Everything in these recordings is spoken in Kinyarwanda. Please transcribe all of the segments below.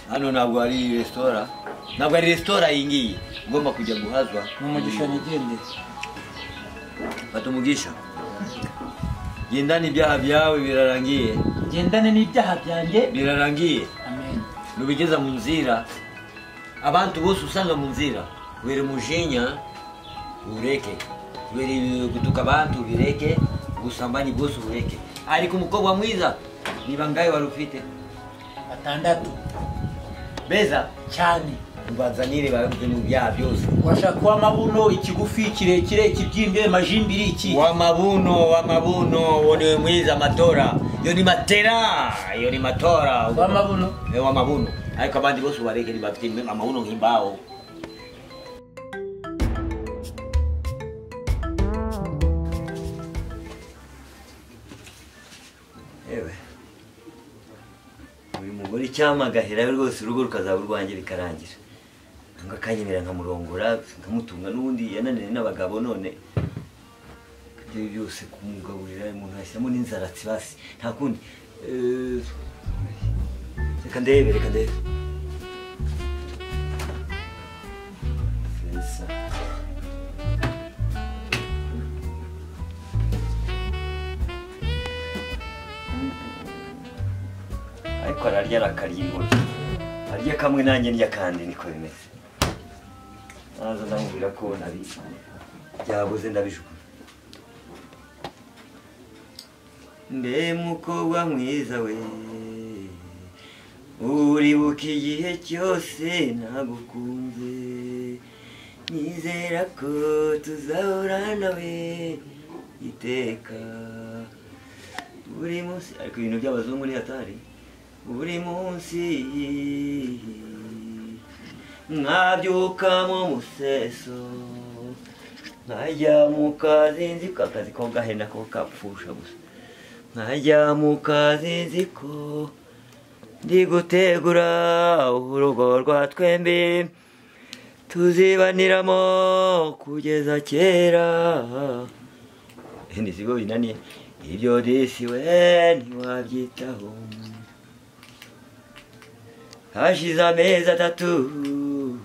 Hano ntabwo ari restaurant. Ntabwo ari restaurant iyi ngiyi. Ngomba kujya guhazwa. N'umugisha nigende. Fata umugisha. Gendana ibyaha byawe birarangiye. Gendane n'ibyaha byanjye Birarangiye. Amen. Nubigeza mu nzira. Abantu bose usanga mu nzira. Were mujinya ureke. Were gutuka abantu bireke. Gusambani bose ureke. Ariko umukobwa mwiza ni bangaye warufite? 6 Beza cyane. Mbazanire bavuze mu byaha byose. Washaka wa mabuno ikigufi kirekire ikibyimbye majimbiri iki. Wa mabuno wone mwiza matora. Yo ni matera, yo ni matora. Wa mabuno. Wa mabuno. Ariko abandi bose bareke bafite amabuno nk'imbao. Ewe. Uyu mugore cyamagahera rwose urugo rukazaba urwanjye bikarangira. Ngo akanyemera nkamurongora nkamutunga n'ubundi yananene n'abagabo none ibyo byose kumugaburira umuntu ashyiramo n'inzaratsi basi nta kundi reka ndebe Sesa ariko ararya arakarya intoki arya kamwe nanjye ndya kandi niko bimeze naza ndamubwira ko byabuze ndabijugunya mbe mukobwa mwiza we uribuka igihe cyose nagukunze nizera ko tuzahorana we iteka buri munsi ariko ibintu by'abazungu ni hatari buri munsi mwabyuka mu museso nkajya mu kazi nzi ko akazi ko gahena ko kapfusha gusa nkajya mu kazi nzi ko ndi gutegura urugo rwa twembi tuzibaniramo kugeza kera ndi sigo binaniye ibyo disi we ntiwabyitaho hashize amezi 3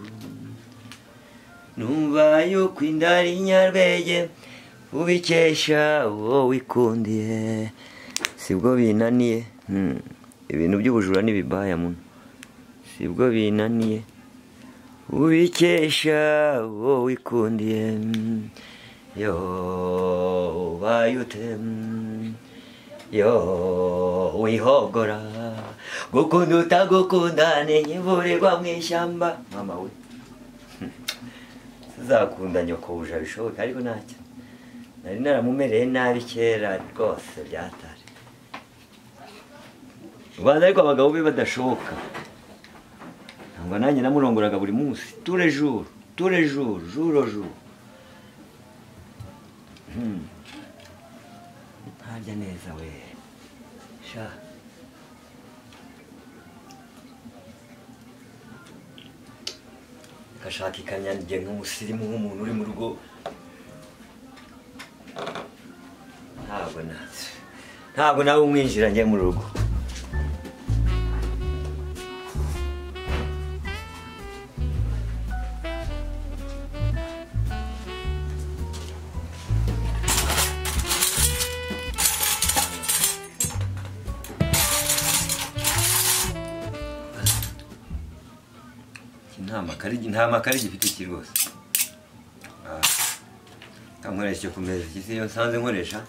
numva yuko inda ari nyarwege ubikesha uwo wikundiye sibwo binaniye ibintu by'ubujura n'ibibaya muno sibwo binaniye ubikesha uwo wikundiye yo bayute yo wihogora gukunda utagukundane nyivurirwa mu ishyamba mama we uzakunda nyoko buja bishoboka ariko ntacyo nari naramumereye nabi kera rwose byatari Rwanda ariko abagabo be badashoboka ntabwo nanjye namurongoraga buri munsi tous les jours jour au jour ntarya neza we sha gashaka ikanyange nk'umusirimu nk'umuntu uri mu rugo ntabwo nawe umwinjira njye mu rugo nta makari gifite iki rwose nkoresha ku meza iki iyo nsanze nkoresha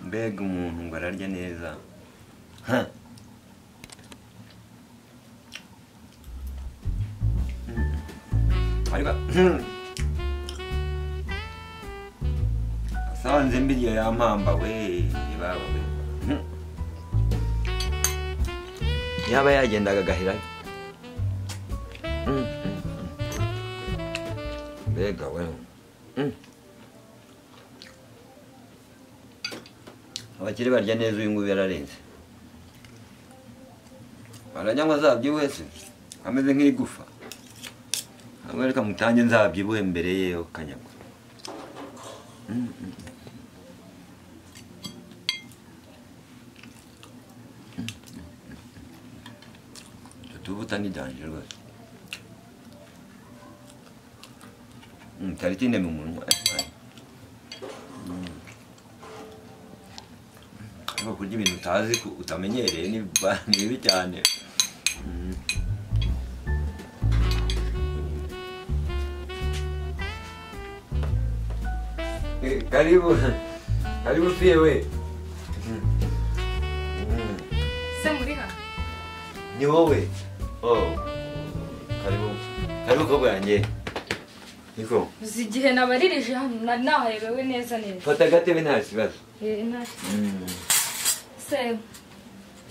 mbega umuntu ngo ararya neza ariko asanze mbirya yampamba we baba we yaba yagendaga agaherayo mbega we abakire barya neza uyu nguyu yararenze baranywa azabyibuhe se ameze nk'igufa hamwe reka mutange nzabyibuhe mbere yewe kanyagwa tubuta n'idanje rwose tari tinde mu munwa ariko kurya ibintu utazi utamenyereye ni bibi cyane karibu pia we Semuriha ni wowe karibu ko bwanjye niko uzi igihe nabaririje hano nahayebewe neza neza fata agatebe nta kibazo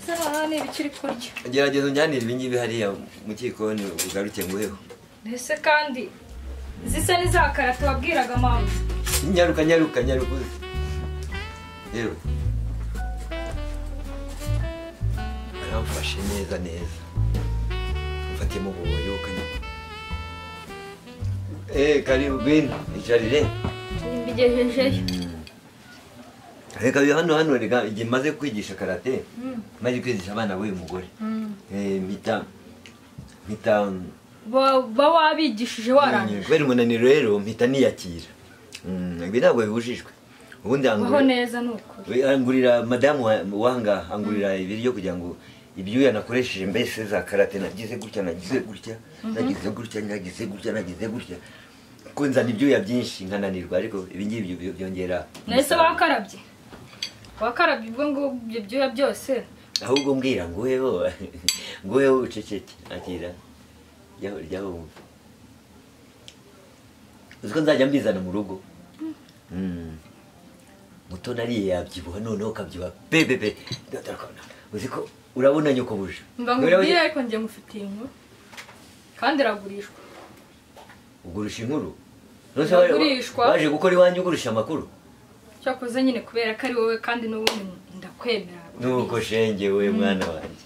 Sera ni ibikiri kurya gerageza unjyanire ibingibi hariya mu kikoni ugaruke nguheho ese kandi zisa n'izakarate wabwiraga mama nyaruka yewe aramfashe neza mfatiyemo ububoyo karibu bino icarire mbigejejeyo reka hano reka igihe maze kwigisha karate maze kwigisha abana b'uyu mugore mpita ba wabigishije warangije kubera umunaniro rero mpita niyakira ibi ntabwo bibujijwe ubundi angurira madamu wanga angurira ibiryo kugira ngo ibyuya nakoresheje mbese za karate nagize gutya kuko nzana ibyuya byinshi nkananirwa ariko ibi ngibi byongera nahise wakarabye ubwo ngo ibyo byuya byose ahubwo mbwira nguheho uceceke akira jyaho wumva uzi ko nzajya mbizana mu rugo muto nariye yabyibuha noneho ukabyibuha pepepe uzi ko urabona nyoko buje mbangubwira ariko njye mufitiye inkuru kandi iragurishwa ugurisha inkuru waje gukora iwanjye ugurisha amakuru cyakoze nyine kubera ko ari wowe kandi n'ubundi ndakwemera nuko shenge we mwana wanjye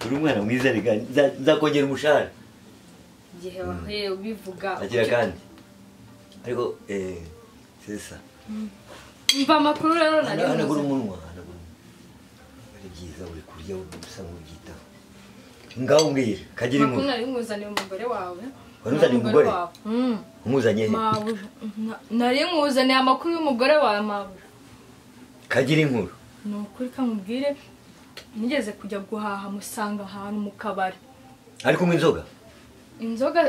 uri umwana mwiza rega nzakongera umushahara igihe wahuye ubivuga agira kandi ariko sesa mva amakuru rero nari hanagura umunwa ari byiza uri kurya usa nk'ubyitaho ngaho mbwira kagira inkuru nari nkuzaniye umugore wawe wanuzaniye umugore umuzanye nari nkuzaniye amakuru y'umugore wawe mabuja kagira inkuru ni ukuri kamubwire nigeze kujya guhaha musanga ahantu mu kabari ari kunywa inzoga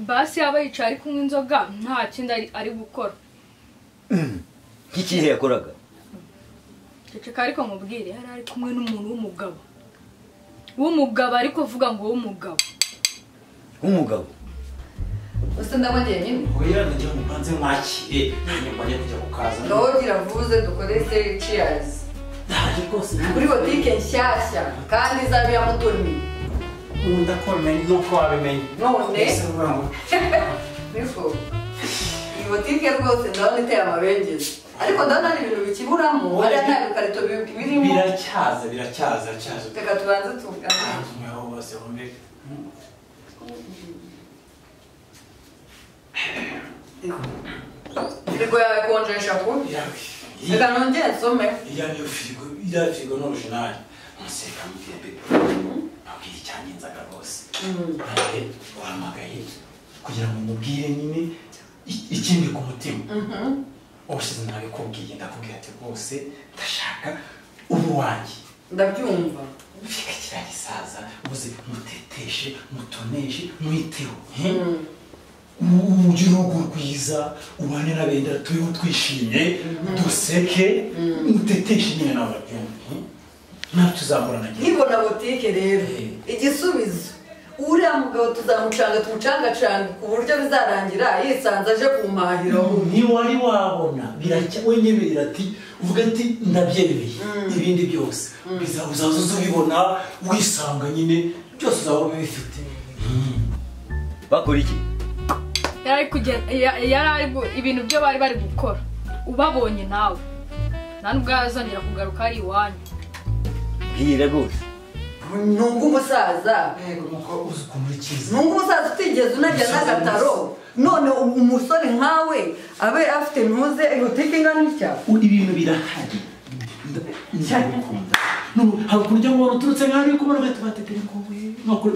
basi yaba yicaye ari kunywa inzoga nta kindi ari gukora nk'ikihe yakoraga ceceka ariko mubwire yari ari kumwe n'umuntu w'umugabo ariko vuga ngo w'umugabo Usa ndamwongeye nyine oya ndagira ngo mbanze mwakire nyuma yo kujya kukaza ndagira vuze dukorese cheers ndaje rwose kuri botike nshyashya kandi izabe ya Mutoni ndakomeye nuko wabimenye none niko iyi botike rwose ndabona iteye amabengeza ariko ndabona ari ibintu bikiburamo ari nta bikarito birimo biracyaza reka tubanze tuvugane mweho bose wumve Firigo yawe konjesha kubi reka nongere nsome iriya firigo ni orijinali museka mubwire abwira icyangenzaga rwose nawe wahamagaye kugira ngo mubwire nyine ikindi ku mutima ubushize nabikubwiye ndakubwira ati rwose ndashaka ubu wanjye ndabyumva ufika kiriya gisaza ubuze muteteshe mutoneshe mwiteho ugire urugo rwiza ubane n'abenda turiho twishimye duseke muteteshe nyine nawe urabyumva ntabwo tuzahorana nkibona botike rero igisubizo uriya mugabo tumucangacanga ku buryo bizarangira yisanze aje kumpahira ntiwari wabona wenyine ati uvuga ati ndabyemeye ibindi byose uzaza ubibona wisanga nyine byose uzaba ubifite bakora iki yari ari ibintu byo bari gukora ubabonye nawe nta nubwo yazongera kugaruka ari iwanyu bwira rwose ntunga umusaza utigeze unajya n'agataro none umusore nkawe abe afite ntuze botike ingana itya ibintu birahari ndabikunda haba kurya ngo uturutse nk'aho uri kubona ugahita batetera ngo we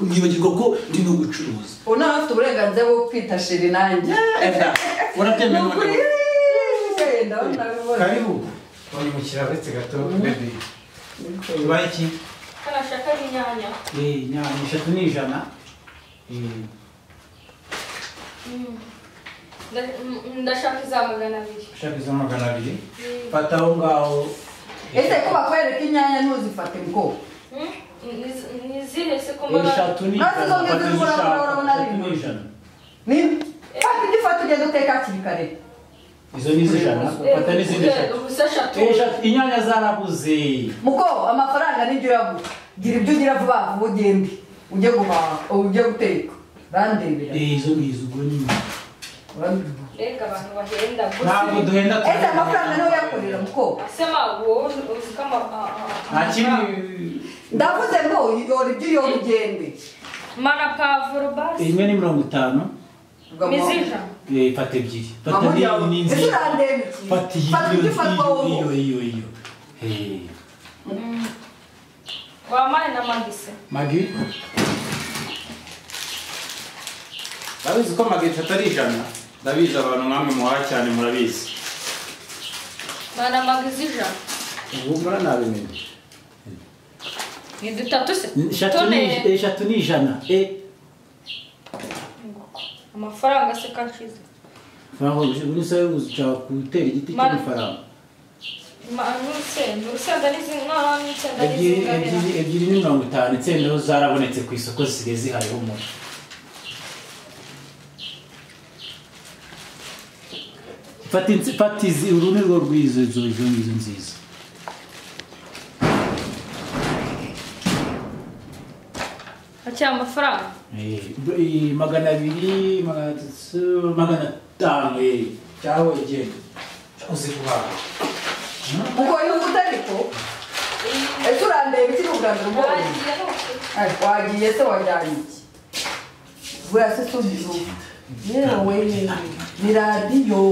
mwibagirwa ko ndi no gucuruza ubu nawe afite uburenganzira bwo kwita sheri nanjye urabyemewe ndabona bibona karibu uri mu kiraro uretse gato bebe tubaye iki Kanashaka inyanya. inyanya 3 n'ijana Ndashaka za 200. ushaka izo 200 fata aho ngaho ese ko bakwereka inyanya ntuzifate ngo Nizihe se ko mbona 3 n'ijana fata izo ushaka ni fata igifata ugenda uteka hakiri kare izo ni iz'ijana fata n'izindi eshatu inyanya zarabuze muko amafaranga nibyo yavuga gira ibyo ugira vuba vuba ugende ujye guhaha ujye guteka bandebera izo ngizo ubwo nyine Reka abantu bahenda ntabwo duhenda ese amafaranga niyo yakorera muko Sema wowe uzikama nta kintu ndavuze ngo yora ibyo iyo ugende Mana pavuro basi. imwe ni 50 Mizija. fata ebyiri fata n'inzi ese urandeba iki fata iyo Wamaye na magise. magi ndabizi ko magi atari ijana ndabizi abantu mwamwe muhaha cyane murabizi Mana magizija. ubu mbona nabimenye Ni dutatu se. 3 n'ijana Amafaranga se kanshize. Frango uri se uza kutera igiti cy'amafaranga Nurusenda ebyiri ni 50 itsendeho zarabonetse ku isoko zisigaye zihariho umuntu fatizi uruni rwo rwizo izo nziza Acha amafaranga. 200 500 cyaho igenda uzi kubaha muko yumva ariko ese urandeba iki kuganira ubwo wagiye se wajyanye iki buriya se tugize yewe ni radiyo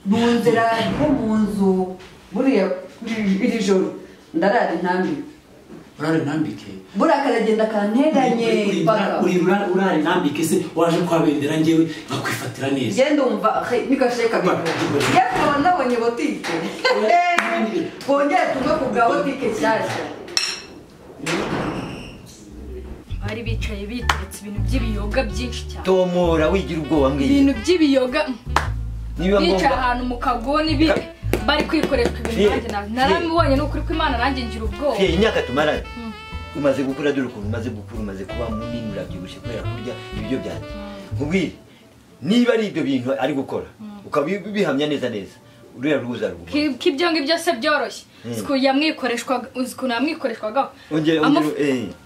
ntunze radiyo mu nzu buriya iri joro ndarara intambwe urare ntambike buriya karagenda kanteganye urare ntambike se waje kwabendera njyewe nkakwifatira neza genda umva nikasheka yakaba nabonye botike bongere tuve ku bwa botike nshyashya Bari bicaye biteretse ibintu by'ibiyoga byinshi cyane. tomora wigira ubwoba mbwiye Ibintu by'ibiyoga niba bicaye ahantu mu kagoni bari kwikoreshwa ibintu nanjye naramubonye n'ukuri ko Imana nanjye ngira ubwoba. imyaka tumaranye umaze gukura dore ukuntu umaze gukura umaze kuba munini urabyibushye kubera kurya ibiryo byanjye nkubwire niba ari ibyo bintu ari gukora ukabihamya neza uriya ruza ruguma Kibyo ngibyo se byoroshye. Ukuntu yamwikoreshwagaho.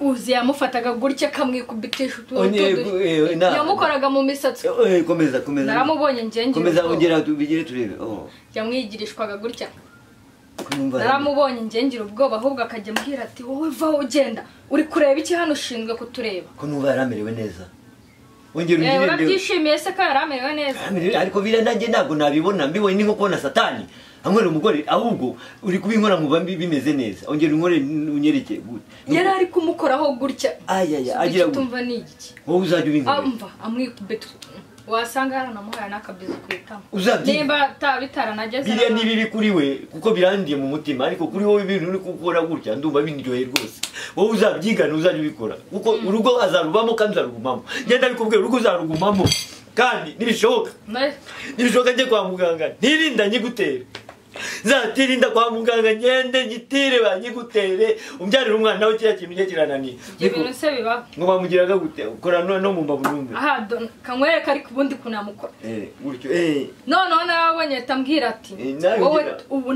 Uzi yamufataga gutya kamwikubitisha utuntu. Yamukoraga mu misatsi. komeza Naramubonye njye ngira. komeza ongera tubigire turebe Yamwigirishwaga gutya. Naramubonye njye ngira ubwoba ahubwo akajya ambwira ati wowe va ugenda uri kureba iki hano ushinzwe kutureba. ko numva yaramerewe neza ongera urabyishimiye se ko yaramerewe neza. ariko bira nanjye ntabwo nabibona mbibonye ni nko kubona satani ankorera umugore ahubwo uri kubinkora mu bambi bimeze neza ongera unkore unyereke gute yari ari kumukoraho gutya agira tumva ni iki wowe uzajya ubinkora amva amwikubita wasanga yaranamuhaye n'akabizo kwitamo uzabyiga nimba bitaranageze biriya ni bibi kuri we kuko birandiye mu mutima ariko kuri wowe ibintu uri gukora gutya ndumva biniryoheye rwose wowe uzabyigana uzajya ubikora kuko urugo azarubamo kandi uzarugumamo ngenda bikubwira urugo uzarugumamo kandi nibishoboka njye kwa muganga ntirinda nyigutere nzatirinda kwa muganga ngende ngitire banyigutere umbyarira umwana we kiriya kintu cye kirananiye ibintu se biba ngo bamugiraga gute ukora no mu mbavu numve aha kamwereka ariko ubundi kunamukora gutyo noneho narabonye tambwira ati wowe ubu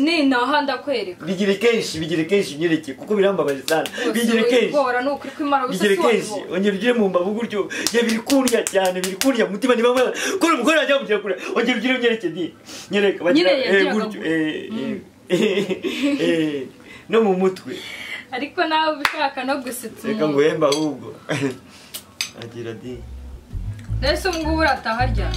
ninaha ndakwereka bigire kenshi nyereke kuko birambabaje sana bigire kenshi bigire kenshi ongera ugire mu mbavu gutyo biri kurya cyane biri kurya mutima niba ko umugore ajya kugira kure ongera ugire unyereke di nyereka gutyo no mu mutwe ariko nawe ubishaka no gusetsa reka nguhemba ahubwo agira di nese ngubu urataha rya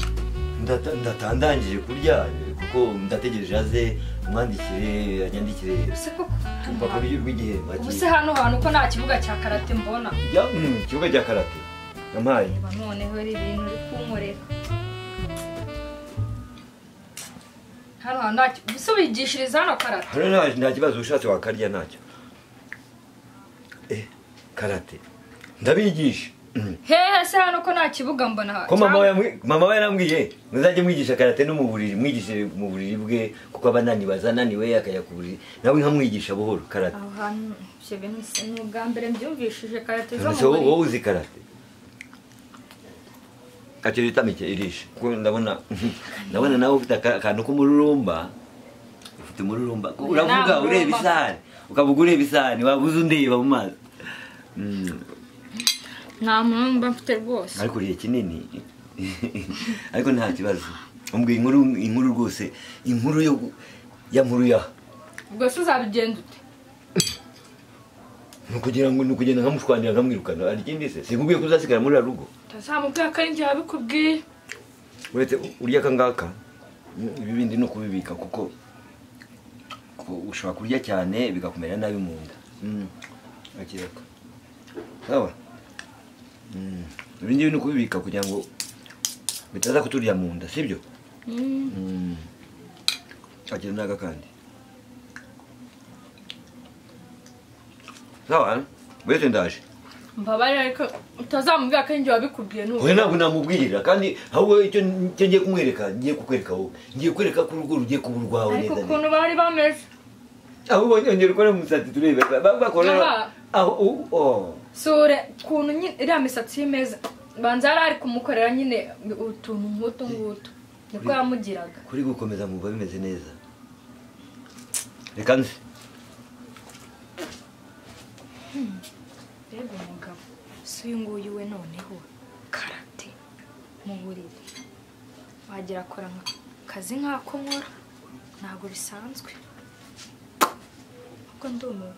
ndatandangije kurya kuko kuko ndategereje aze umwandikire anyandikire ese koko urupapuro rw'igihembo ubu se hano hantu ko nta kibuga cya karate mbona ikibuga cya karate yampaye reba noneho iri bintu uri kunkorera hano hantu nta gusa ubigishiriza hano karate hano nta kibazo ushatse wakarya ntacyo karate ndabigisha hehe se hano ko nta kibuga mbona ko mama we yarambwiye muzajye mwigisha karate no mu buriri mwigishe mu buriri bwe kuko aba ananiwe akajya ku buriri nawe nkamwigisha buhoro karate aho hantu ibyo bintu ni ubwa mbere mbyumvishije karate zo mu wowe buriri uzi karate ati ritamike irisha kuko ndabona nawe ufite akantu k'umururumba ufite umururumba uravuga ureba isahani ukavuga ureba isahani wabuze undeba mu mazi nta muntu mfite rwose ariko uriye kinini ariko nta kibazo umbwiye inkuru rwose inkuru ya nkuru ya ubwo se uzabigenza ute nukugira ngo nukugenda nkamushwanira nkamwirukana ari ikindi se sinkubwiye ko uzasigara muri rugo utazamubwira ko ari njye wabikubwiye uretse urya kangaka ibi bindi no kubibika kuko ushobora kurya cyane bigakumera nabi mu nda akireka sawa ibindi no kubibika kugira ngo bitaza kuturya mu nda sibyo akira naga kandi sawa wese ndaje mbabarira ariko utazamubwira ko ari njye wabikubwiye wowe ntabwo namubwirira kandi ahubwo icyo ngiye kumwereka ngiye kukwereka wowe ngiye kwereka ko urugo rugiye kuba urwawe ariko neza ukuntu bari bameze ahubwo nyongera ukora umusatsi turebe bakorera aho sure ukuntu nyine iriya misatsi y'imeza banza yari ari kumukorera nyine utuntu nk'utu ngutu niko yamugiraga kuri gukomeza muva bimeze neza reka nzi reba umugabo si uyu nguyu we noneho karate mu buriri wagira akora akazi nk'ako nkora ntabwo bisanzwe kuko ndumiwe